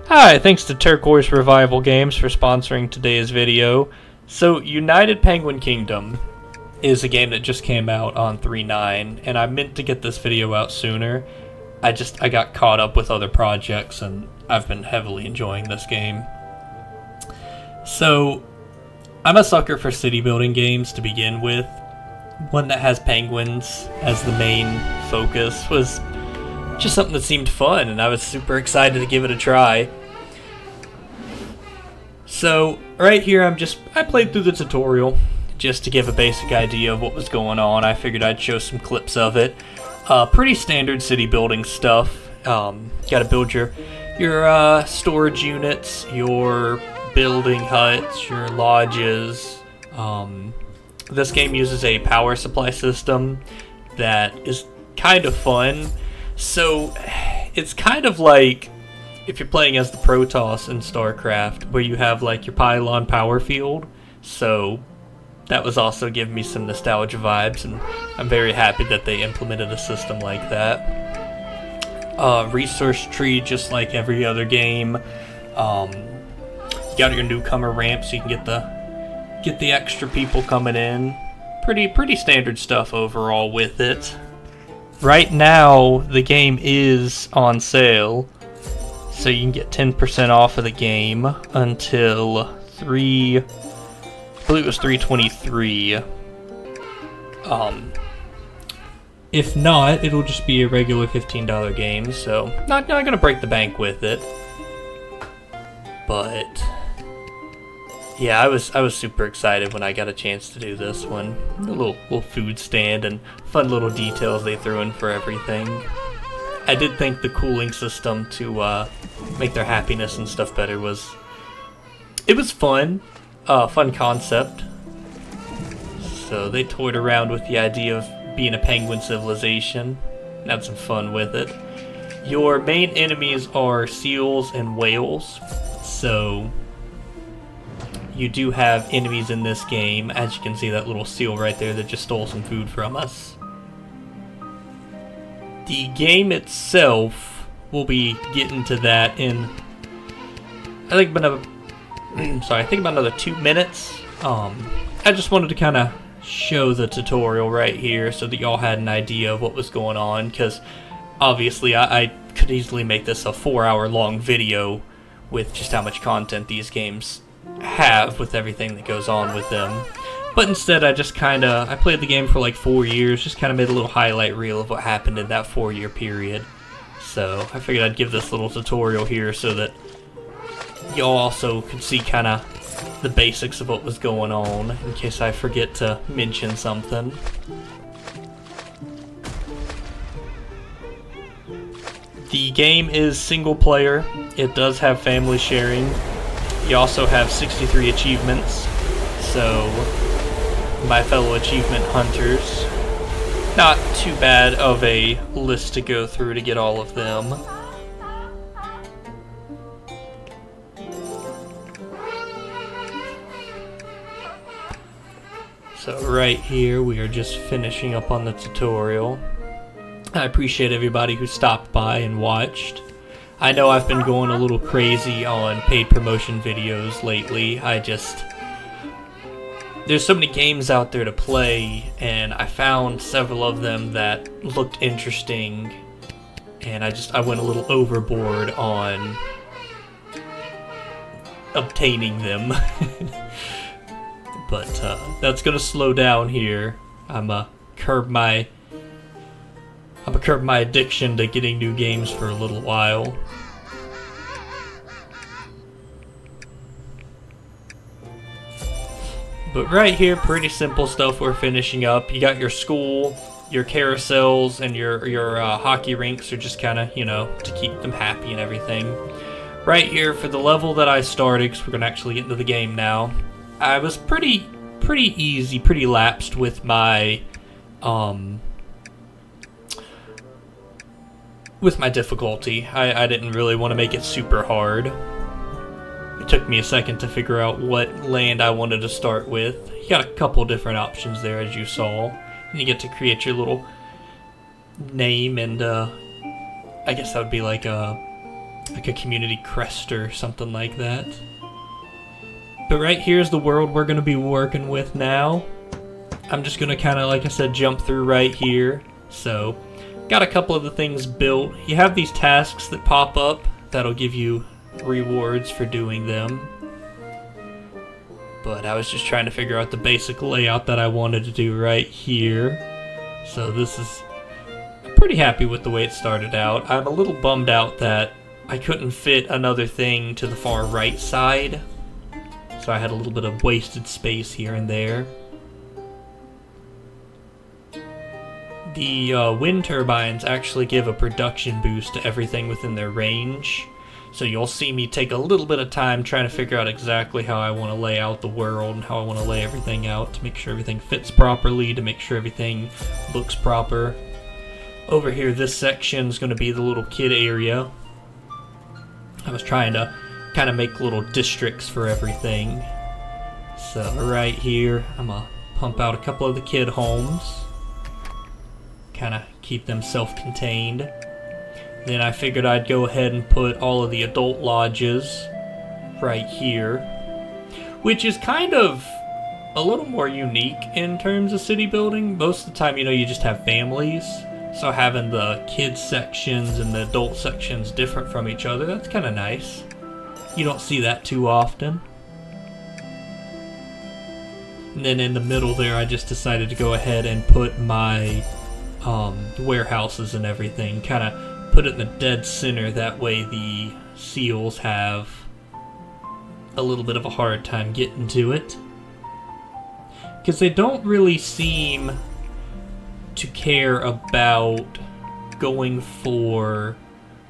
Hi, thanks to Turquoise Revival Games for sponsoring today's video. So, United Penguin Kingdom is a game that just came out on 3.9, and I meant to get this video out sooner. I got caught up with other projects, and I've been heavily enjoying this game. So, I'm a sucker for city building games to begin with. One that has penguins as the main focus was just something that seemed fun, and I was super excited to give it a try. So, right here I played through the tutorial just to give a basic idea of what was going on. I figured I'd show some clips of it. Pretty standard city building stuff. Gotta build your storage units, your building huts, your lodges. This game uses a power supply system that is kind of fun. So, it's kind of like if you're playing as the Protoss in StarCraft, where you have like your pylon power field. So, that was also giving me some nostalgia vibes, and I'm very happy that they implemented a system like that. Resource tree, just like every other game. You got your newcomer ramp, so you can get the extra people coming in. Pretty standard stuff overall with it. Right now, the game is on sale, so you can get 10% off of the game until I believe it was 3/23. If not, it'll just be a regular $15 game, so not gonna break the bank with it. But yeah, I was super excited when I got a chance to do this one. A little food stand and fun little details they threw in for everything. I did think the cooling system to make their happiness and stuff better was fun. Fun concept. So they toyed around with the idea of being a penguin civilization. Had some fun with it. Your main enemies are seals and whales. So you do have enemies in this game. As you can see, that little seal right there that just stole some food from us. The game itself, we'll be getting to that in, I think about another 2 minutes. I just wanted to kind of show the tutorial right here so that y'all had an idea of what was going on, because obviously I could easily make this a 4-hour long video with just how much content these games have with everything that goes on with them. But instead I played the game for like 4 years, just kind of made a little highlight reel of what happened in that 4-year period. So I figured I'd give this little tutorial here so that y'all also could see kind of the basics of what was going on, in case I forget to mention something. The game is single player. It does have family sharing. You also have 63 achievements, so my fellow achievement hunters, not too bad of a list to go through to get all of them. So right here, we are just finishing up on the tutorial. I appreciate everybody who stopped by and watched. I know I've been going a little crazy on paid promotion videos lately. There's so many games out there to play, and I found several of them that looked interesting, and I went a little overboard on obtaining them. But that's gonna slow down here. I'm curb my addiction to getting new games for a little while. But right here, pretty simple stuff we're finishing up. You got your school, your carousels, and your hockey rinks are just kind of, to keep them happy and everything. Right here, for the level that I started, because we're going to actually get into the game now, I was pretty easy, pretty lapsed with my difficulty. I didn't really want to make it super hard. It took me a second to figure out what land I wanted to start with. You got a couple different options there, as you saw. And you get to create your little name and I guess that would be like a like a community crest or something like that. But right here's the world we're going to be working with now. I'm just going to kind of, like I said, jump through right here. So, got a couple of the things built. You have these tasks that pop up that'll give you rewards for doing them. But I was just trying to figure out the basic layout that I wanted to do right here. So this is... I'm pretty happy with the way it started out. I'm a little bummed out that I couldn't fit another thing to the far right side. So I had a little bit of wasted space here and there. The wind turbines actually give a production boost to everything within their range. So you'll see me take a little bit of time trying to figure out exactly how I want to lay out the world and how I want to lay everything out to make sure everything fits properly, to make sure everything looks proper. Over here, this section is going to be the little kid area. I was trying to kind of make little districts for everything. So right here, I'm going to pump out a couple of the kid homes. Kind of keep them self-contained. Then I figured I'd go ahead and put all of the adult lodges right here, which is kind of a little more unique in terms of city building. Most of the time, you know, you just have families, so having the kids sections and the adult sections different from each other, that's kind of nice. You don't see that too often. And then in the middle there, I just decided to go ahead and put my warehouses and everything, kind of put it in the dead center. That way the seals have a little bit of a hard time getting to it, because they don't really seem to care about going for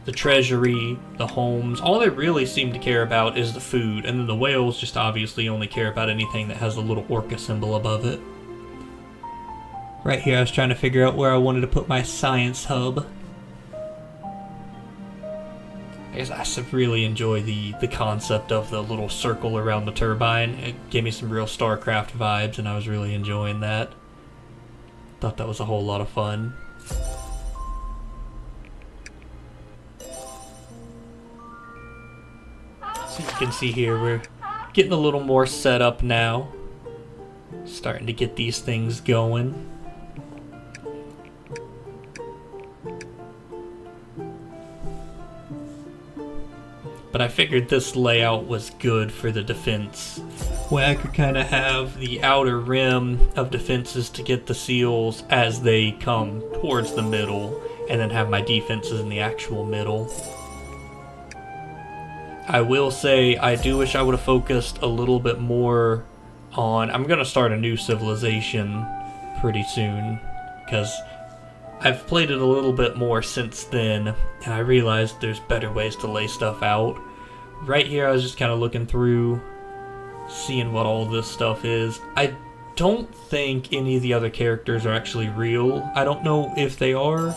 the treasury, the homes. All they really seem to care about is the food, and then the whales just obviously only care about anything that has a little orca symbol above it. Right here I was trying to figure out where I wanted to put my science hub. I guess I really enjoy the concept of the little circle around the turbine. It gave me some real StarCraft vibes, and I was really enjoying that. Thought that was a whole lot of fun. So you can see here, we're getting a little more set up now. Starting to get these things going. But I figured this layout was good for the defense, where I could kind of have the outer rim of defenses to get the seals as they come towards the middle, and then have my defenses in the actual middle. I will say, I do wish I would have focused a little bit more on... I'm going to start a new civilization pretty soon, because I've played it a little bit more since then, and I realized there's better ways to lay stuff out. Right here I was just kind of looking through, seeing what all this stuff is. I don't think any of the other characters are actually real. I don't know if they are,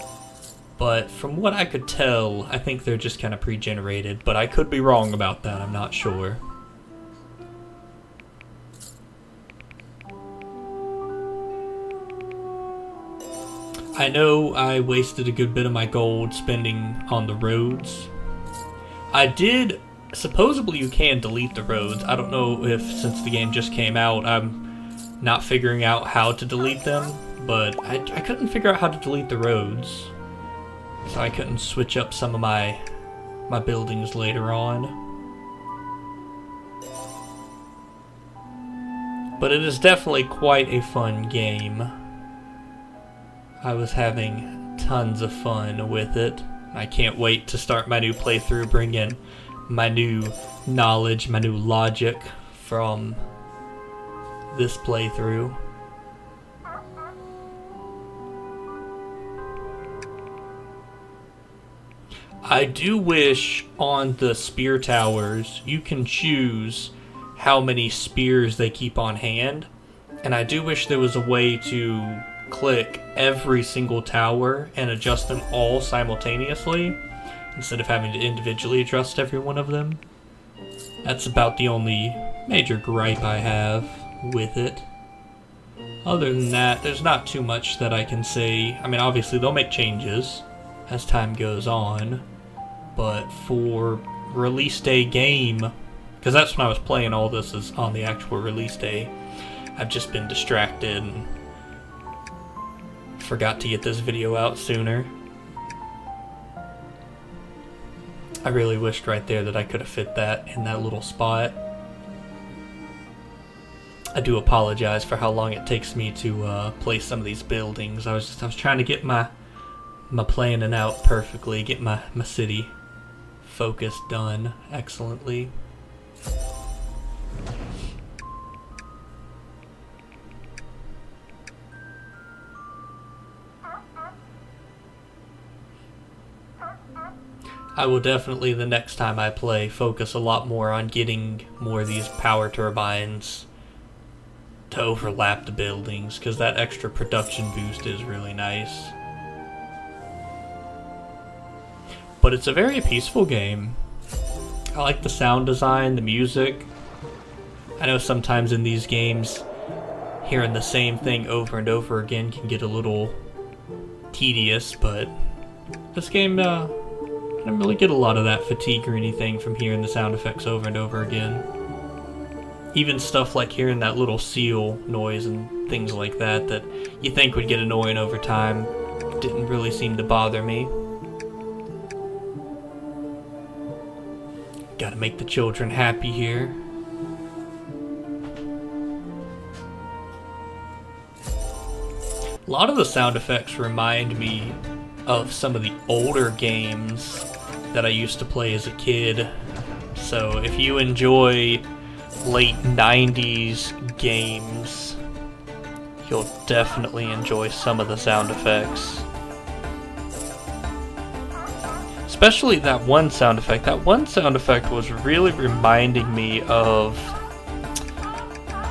but from what I could tell, I think they're just kind of pre-generated, but I could be wrong about that, I'm not sure. I know I wasted a good bit of my gold spending on the roads. I did... Supposedly you can delete the roads. I don't know if, since the game just came out, I'm not figuring out how to delete them, but I couldn't figure out how to delete the roads. So I couldn't switch up some of my buildings later on. But it is definitely quite a fun game. I was having tons of fun with it. I can't wait to start my new playthrough, bring in my new knowledge, my new logic from this playthrough. I do wish on the spear towers you can choose how many spears they keep on hand, and I do wish there was a way to click every single tower and adjust them all simultaneously, instead of having to individually adjust every one of them. That's about the only major gripe I have with it. Other than that, there's not too much that I can say. I mean, obviously they'll make changes as time goes on, but for release day game, because that's when I was playing all this is on the actual release day, I've just been distracted and forgot to get this video out sooner. I really wished right there that I could have fit that in that little spot. I do apologize for how long it takes me to place some of these buildings. I was trying to get my planning out perfectly, get my city focus done excellently. I will definitely, the next time I play, focus a lot more on getting more of these power turbines to overlap the buildings, because that extra production boost is really nice. But it's a very peaceful game. I like the sound design, the music. I know sometimes in these games, hearing the same thing over and over again can get a little tedious, but this game, I didn't really get a lot of that fatigue or anything from hearing the sound effects over and over again. Even stuff like hearing that little seal noise and things like that that you think would get annoying over time didn't really seem to bother me. Gotta make the children happy here. A lot of the sound effects remind me of some of the older games that I used to play as a kid. So if you enjoy late 90s games, you'll definitely enjoy some of the sound effects. Especially that one sound effect. That one sound effect was really reminding me of...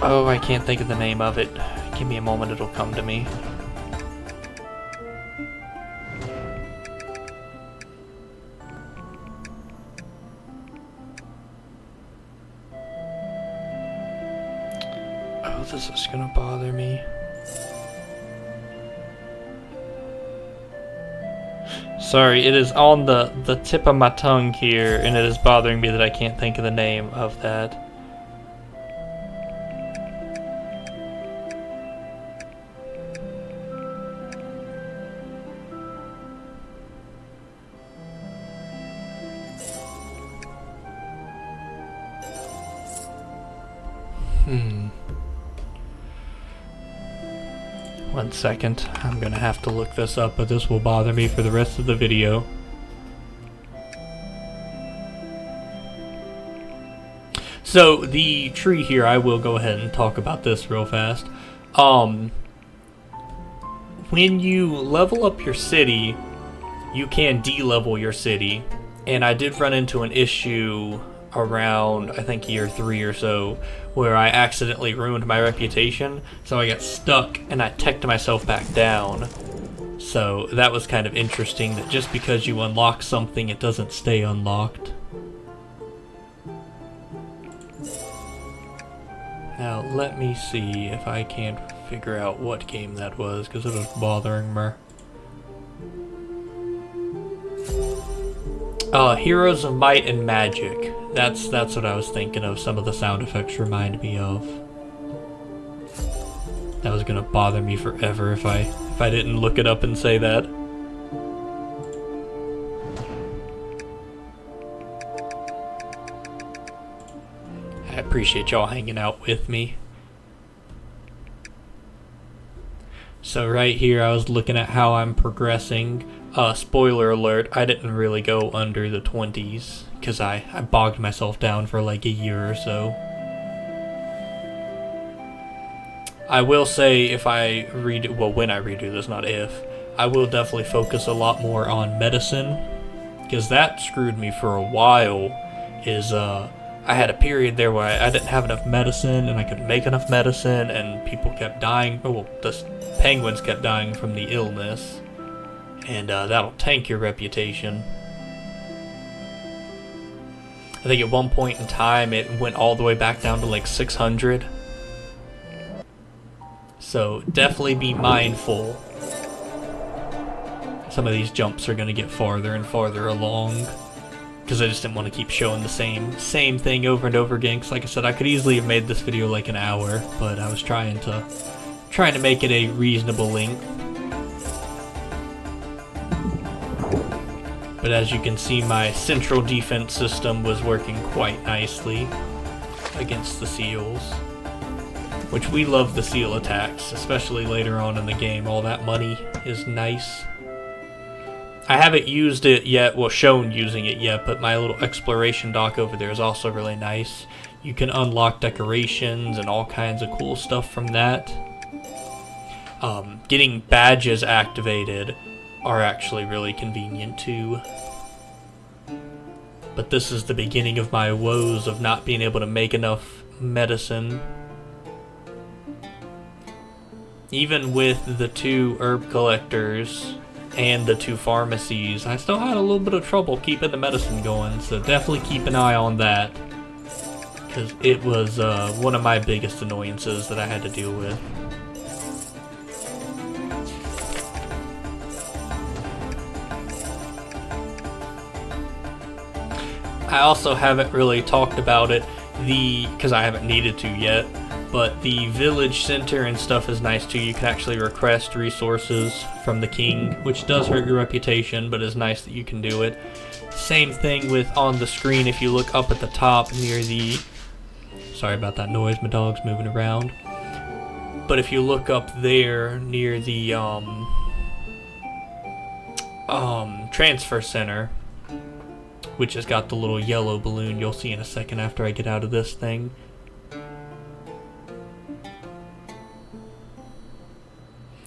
oh, I can't think of the name of it. Give me a moment, it'll come to me. Oh, this is gonna bother me. Sorry, it is on the tip of my tongue here, and it is bothering me that I can't think of the name of that. One second, I'm gonna have to look this up, but this will bother me for the rest of the video. So, the tree here, I will go ahead and talk about this real fast. When you level up your city, you can de-level your city, and I did run into an issue around, I think, year 3 or so, where I accidentally ruined my reputation, so I got stuck and I teched myself back down. So that was kind of interesting, that just because you unlock something, it doesn't stay unlocked. Now let me see if I can't figure out what game that was, because it was bothering me. Heroes of Might and Magic. That's what I was thinking of. Some of the sound effects remind me of. That was gonna bother me forever if I didn't look it up and say that. I appreciate y'all hanging out with me. So right here I was looking at how I'm progressing. Spoiler alert, I didn't really go under the 20s because I bogged myself down for like a year or so. I will say if I redo, well, when I redo this, not if, I will definitely focus a lot more on medicine, because that screwed me for a while. I had a period there where I didn't have enough medicine and I couldn't make enough medicine, and people kept dying. Well, the penguins kept dying from the illness. And that'll tank your reputation. I think at one point in time it went all the way back down to like 600. So definitely be mindful. Some of these jumps are going to get farther and farther along. because I just didn't want to keep showing the same thing over and over again. Because like I said, I could easily have made this video like an hour, but I was trying to make it a reasonable length. But as you can see, my central defense system was working quite nicely against the seals, which we love the seal attacks, especially later on in the game. All that money is nice. I haven't used it yet, well, shown using it yet, but my little exploration dock over there is also really nice. You can unlock decorations and all kinds of cool stuff from that. Getting badges activated are actually really convenient too. But this is the beginning of my woes of not being able to make enough medicine. Even with the 2 herb collectors and the 2 pharmacies, I still had a little bit of trouble keeping the medicine going, so definitely keep an eye on that, because it was one of my biggest annoyances that I had to deal with. I also haven't really talked about it, because I haven't needed to yet, but the village center and stuff is nice too. You can actually request resources from the king, which does hurt your reputation, but it's nice that you can do it. Same thing with on the screen, if you look up at the top near the... Sorry about that noise, my dog's moving around. But if you look up there near the transfer center, which has got the little yellow balloon you'll see in a second after I get out of this thing.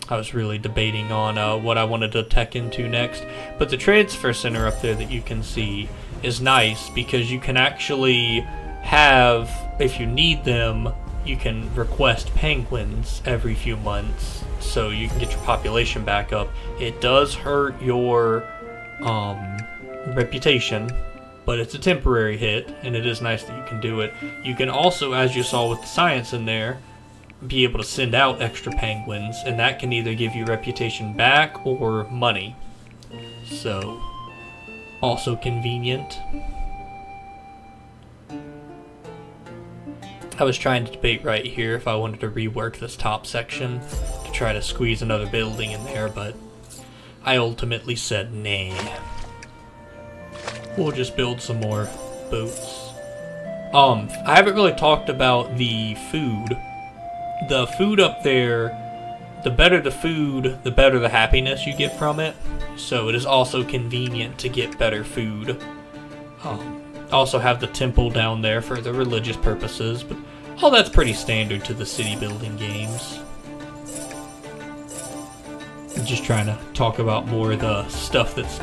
I was really debating on what I wanted to tech into next, but the transfer center up there that you can see is nice because you can actually have, if you need them, you can request penguins every few months so you can get your population back up. It does hurt your reputation, but it's a temporary hit, and it is nice that you can do it. You can also, as you saw with the science in there, be able to send out extra penguins, and that can either give you reputation back or money. So, also convenient. I was trying to debate right here if I wanted to rework this top section to try to squeeze another building in there, but I ultimately said nah. We'll just build some more boats. I haven't really talked about the food. The food up there, the better the food, the better the happiness you get from it. So it is also convenient to get better food. Also have the temple down there for the religious purposes, but all that's pretty standard to the city building games. I'm just trying to talk about more of the stuff that's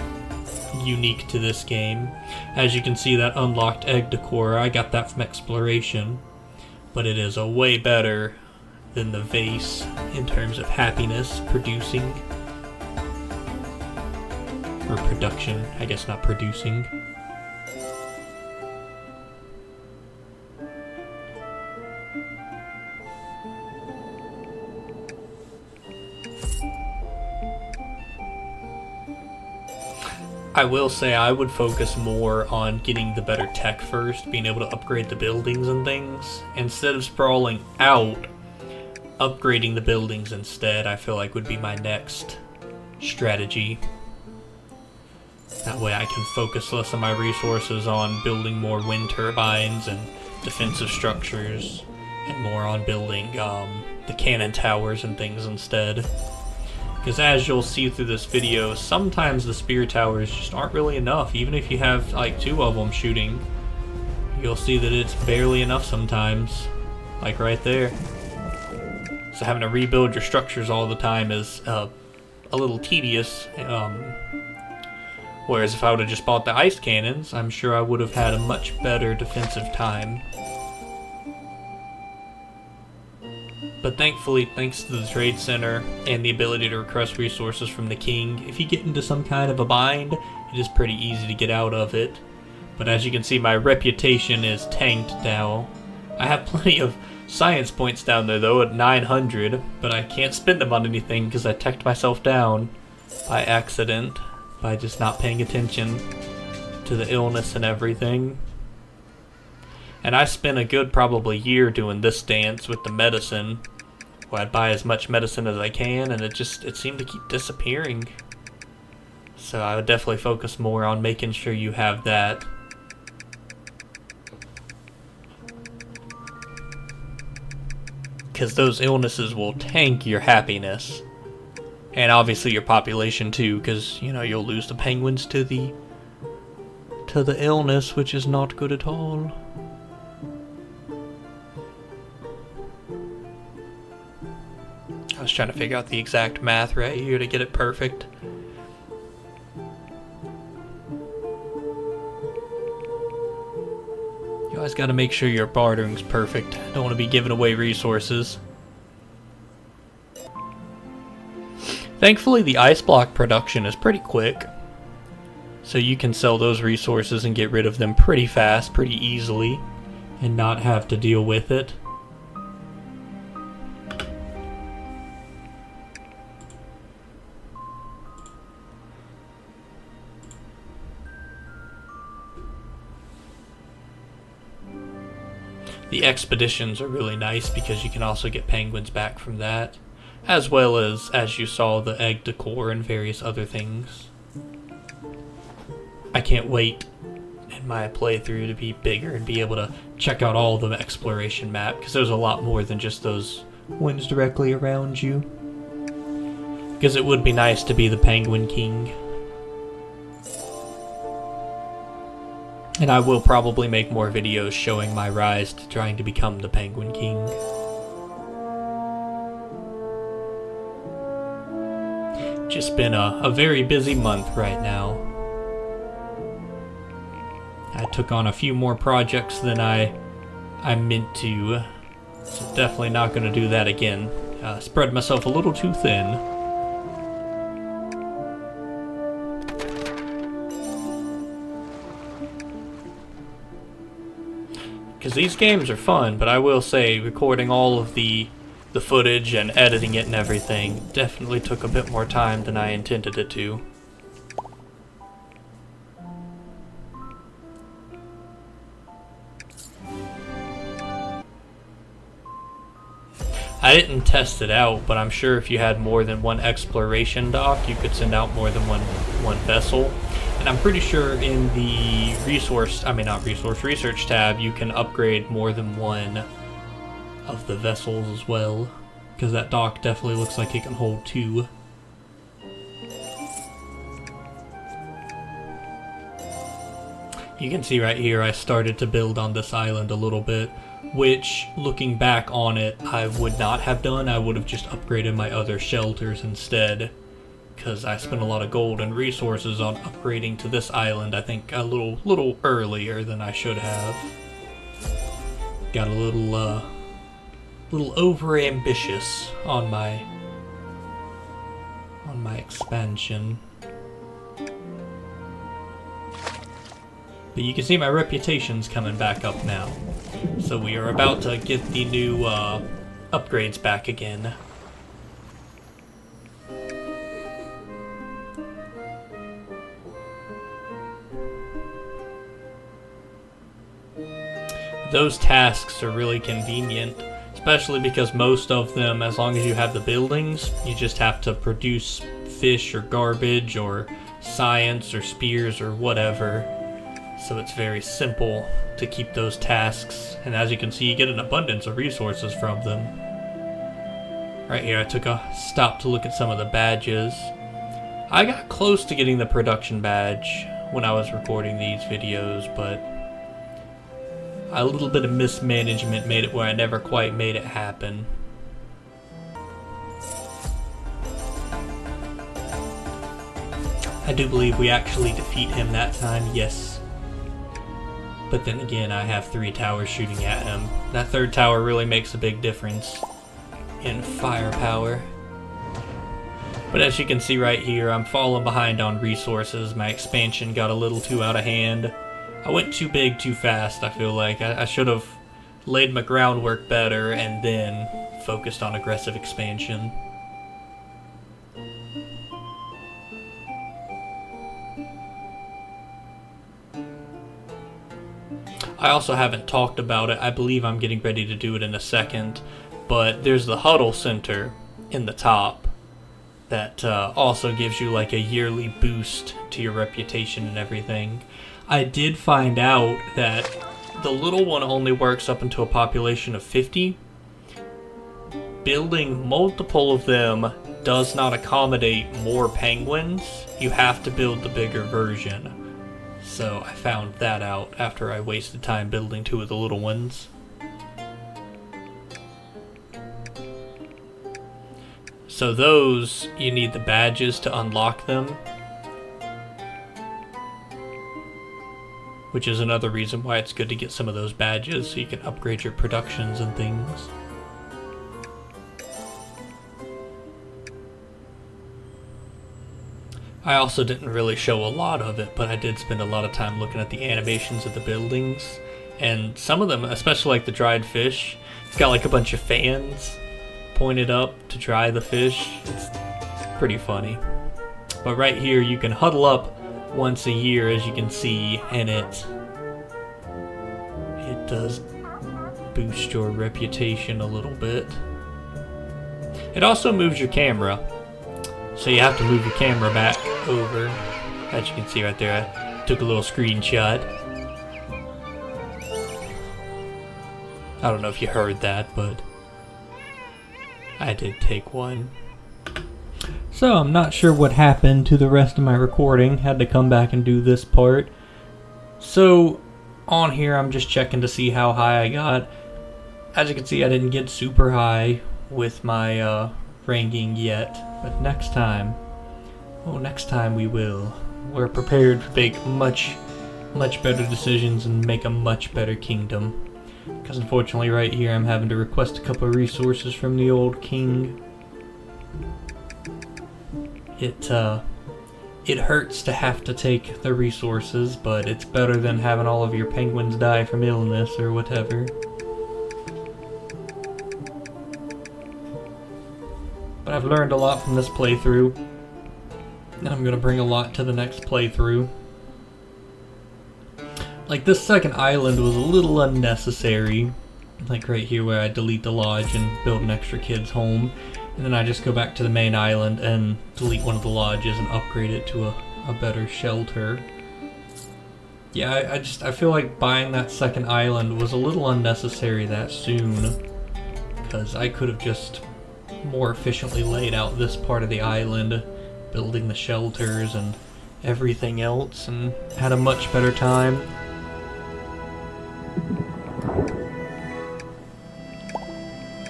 unique to this game. As you can see, that unlocked egg decor, I got that from exploration, but it is a way better than the vase in terms of happiness producing, or production, I guess not producing. I will say I would focus more on getting the better tech first, being able to upgrade the buildings and things. Instead of sprawling out, upgrading the buildings instead, I feel like would be my next strategy. That way I can focus less of my resources on building more wind turbines and defensive structures, and more on building the cannon towers and things instead. Because as you'll see through this video, sometimes the spear towers just aren't really enough. Even if you have like 2 of them shooting, you'll see that it's barely enough sometimes. Like right there. So having to rebuild your structures all the time is a little tedious. Whereas if I would have just bought the ice cannons, I'm sure I would have had a much better defensive time. But thankfully, thanks to the trade center and the ability to request resources from the king, if you get into some kind of a bind, it is pretty easy to get out of it. But as you can see, my reputation is tanked now. I have plenty of science points down there though at 900, but I can't spend them on anything because I teched myself down by accident, by just not paying attention. to the illness and everything. And I spent a good probably year doing this dance with the medicine, where I'd buy as much medicine as I can, and it seemed to keep disappearing. So I would definitely focus more on making sure you have that. Because those illnesses will tank your happiness. And obviously your population too, because, you know, you'll lose the penguins to the illness, which is not good at all. I was trying to figure out the exact math right here to get it perfect. You always got to make sure your bartering's perfect. Don't want to be giving away resources. Thankfully, the ice block production is pretty quick. So you can sell those resources and get rid of them pretty fast, pretty easily, and not have to deal with it. The expeditions are really nice because you can also get penguins back from that, as well as you saw, the egg decor and various other things. I can't wait in my playthrough to be bigger and be able to check out all the exploration map, because there's a lot more than just those ones directly around you. Because it would be nice to be the Penguin King. And I will probably make more videos showing my rise to trying to become the Penguin King. Just been a very busy month right now. I took on a few more projects than I meant to, so definitely not going to do that again. Spread myself a little too thin. Because these games are fun, but I will say recording all of the footage and editing it and everything definitely took a bit more time than I intended it to. I didn't test it out, but I'm sure if you had more than one exploration dock, you could send out more than one vessel. And I'm pretty sure in the research tab, you can upgrade more than one of the vessels as well. Because that dock definitely looks like it can hold 2. You can see right here I started to build on this island a little bit, which, looking back on it, I would not have done. I would have just upgraded my other shelters instead, because I spent a lot of gold and resources on upgrading to this island, I think a little earlier than I should have. Got a little over ambitious on my expansion. But you can see my reputation's coming back up now. So we are about to get the new upgrades back again. Those tasks are really convenient, especially because most of them, as long as you have the buildings, you just have to produce fish or garbage or science or spears or whatever. So it's very simple to keep those tasks, and as you can see, you get an abundance of resources from them. Right here I took a stop to look at some of the badges. I got close to getting the production badge when I was recording these videos, but a little bit of mismanagement made it where I never quite made it happen. I do believe we actually defeat him that time, yes. But then again, I have 3 towers shooting at him. That 3rd tower really makes a big difference in firepower. But as you can see right here, I'm falling behind on resources. My expansion got a little too out of hand. I went too big too fast, I feel like. I should have laid my groundwork better and then focused on aggressive expansion. I also haven't talked about it. I believe I'm getting ready to do it in a second. But there's the Huddle Center in the top that also gives you like a yearly boost to your reputation and everything. I did find out that the little one only works up into a population of 50. Building multiple of them does not accommodate more penguins. You have to build the bigger version. So I found that out after I wasted time building 2 of the little ones. So those, you need the badges to unlock them. Which is another reason why it's good to get some of those badges so you can upgrade your productions and things. I also didn't really show a lot of it, but I did spend a lot of time looking at the animations of the buildings. And some of them, especially like the dried fish, it's got like a bunch of fans pointed up to dry the fish. It's pretty funny. But right here you can huddle up once a year, as you can see, and it does boost your reputation a little bit. It also moves your camera. So you have to move your camera back over. As you can see right there, I took a little screenshot. I don't know if you heard that, but I did take one. So I'm not sure what happened to the rest of my recording. Had to come back and do this part. So on here I'm just checking to see how high I got. As you can see, I didn't get super high with my ranking yet. But next time, next time we will. We're prepared to make much better decisions and make a much better kingdom. Because unfortunately right here I'm having to request a couple of resources from the old king. It hurts to have to take the resources, but it's better than having all of your penguins die from illness or whatever. But I've learned a lot from this playthrough, and I'm going to bring a lot to the next playthrough. Like, this second island was a little unnecessary. Like right here where I delete the lodge and build an extra kid's home. And then I just go back to the main island and delete one of the lodges and upgrade it to a better shelter. Yeah, I feel like buying that second island was a little unnecessary that soon. Because I could have just more efficiently laid out this part of the island, building the shelters and everything else, and had a much better time.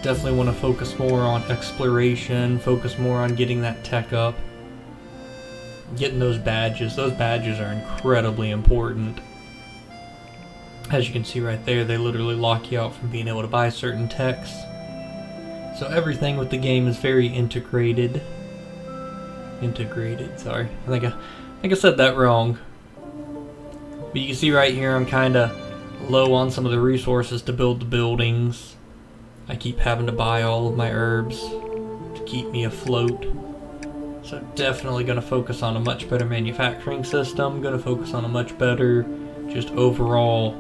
Definitely want to focus more on exploration, focus more on getting that tech up. Getting those badges. Those badges are incredibly important. As you can see right there, they literally lock you out from being able to buy certain techs. So everything with the game is very integrated. Sorry. I think I said that wrong. But you can see right here I'm kind of low on some of the resources to build the buildings. I keep having to buy all of my herbs to keep me afloat. So definitely going to focus on a much better manufacturing system. Going to focus on a much better, just overall,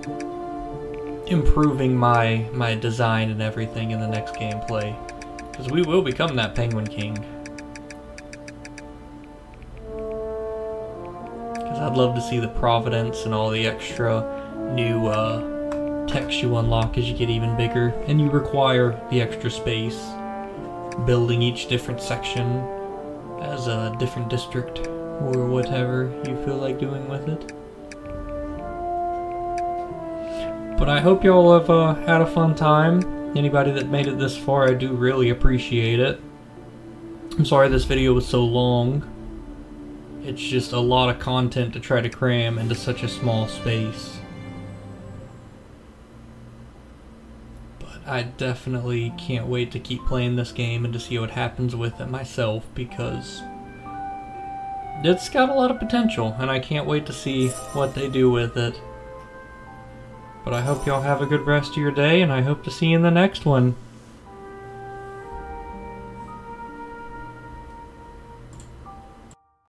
improving my design and everything in the next gameplay. Because we will become that Penguin King. Because I'd love to see the Providence and all the extra new techs you unlock as you get even bigger, and you require the extra space. Building each different section as a different district, or whatever you feel like doing with it. But I hope y'all have had a fun time. Anybody that made it this far, I do really appreciate it. I'm sorry this video was so long. It's just a lot of content to try to cram into such a small space. I definitely can't wait to keep playing this game and to see what happens with it myself, because it's got a lot of potential and I can't wait to see what they do with it. But I hope y'all have a good rest of your day, and I hope to see you in the next one.